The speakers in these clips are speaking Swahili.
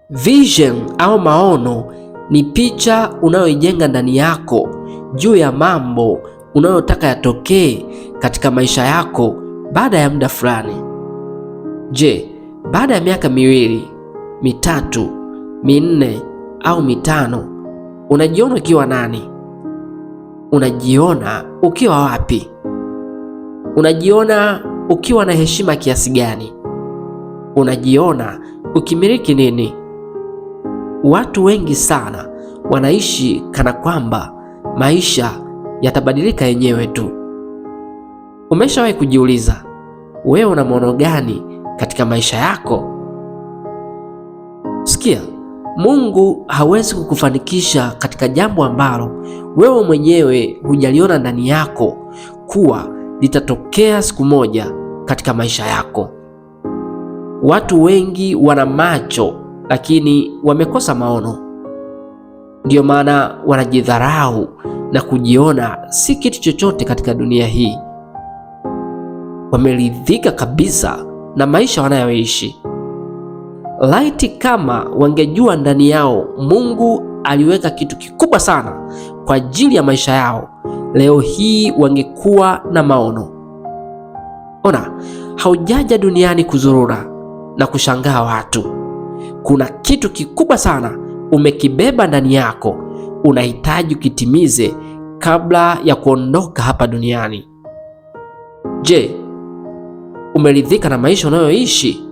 Vision au maono ni picha unayoijenga ndani yako juu ya mambo unayotaka yatokee katika maisha yako baada ya muda fulani. Je, baada ya miaka 2, 3, 4 au 5 unajiona ukiwa nani? Unajiona ukiwa wapi? Unajiona ukiwa na heshima kiasi gani? Unajiona ukimiliki nini? Watu wengi sana wanaishi kana kwamba maisha yatabadilika yenyewe tu. Umeshawahi kujiuliza wewe una maono gani katika maisha yako? Sikia, Mungu hawezi kukufanikisha katika jambo ambalo wewe mwenyewe hujaliona ndani yako kuwa litatokea siku moja katika maisha yako. Watu wengi wana macho lakini wamekosa maono. Ndiyo maana wanajidharau na kujiona si kitu chochote katika dunia hii. Wameridhika kabisa na maisha wanayoishi. Laiti kama wangejua ndani yao Mungu aliweka kitu kikubwa sana kwa ajili ya maisha yao, leo hii wangekuwa na maono. Ona, haujaja duniani kuzurura na kushangaa watu. Kuna kitu kikubwa sana umekibeba ndani yako, unahitaji ukitimize kabla ya kuondoka hapa duniani. Je, umeridhika na maisha unayoishi?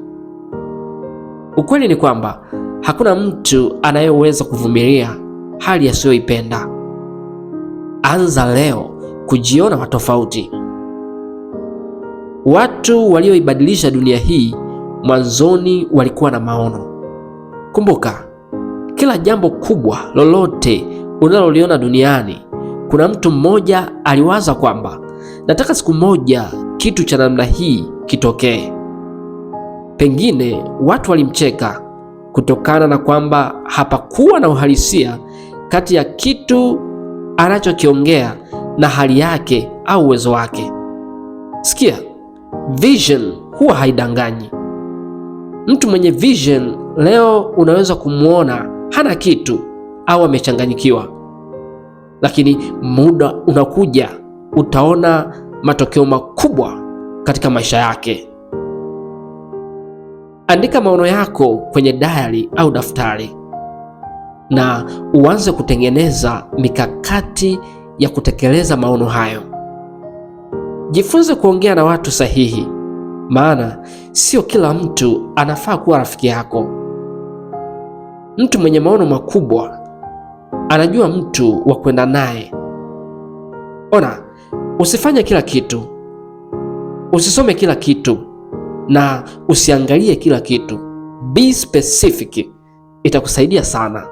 Ukweli ni kwamba hakuna mtu anayeweza kuvumilia hali asiyoipenda. Anza leo kujiona wa tofauti. Watu walioibadilisha dunia hii mwanzoni walikuwa na maono. Kumbuka, kila jambo kubwa lolote unaloliona duniani, kuna mtu mmoja aliwaza kwamba nataka siku moja kitu cha namna hii kitokee. Pengine watu walimcheka kutokana na kwamba hapakuwa na uhalisia kati ya kitu anachokiongea na hali yake au uwezo wake. Sikia, vision huwa haidanganyi. Mtu mwenye vision leo unaweza kumwona hana kitu au amechanganyikiwa, lakini muda unakuja utaona matokeo makubwa katika maisha yake. Andika maono yako kwenye diary au daftari na uanze kutengeneza mikakati ya kutekeleza maono hayo. Jifunze kuongea na watu sahihi, maana sio kila mtu anafaa kuwa rafiki yako. Mtu mwenye maono makubwa anajua mtu wa kwenda naye. Ona, usifanye kila kitu, usisome kila kitu na usiangalie kila kitu. Be specific, itakusaidia sana.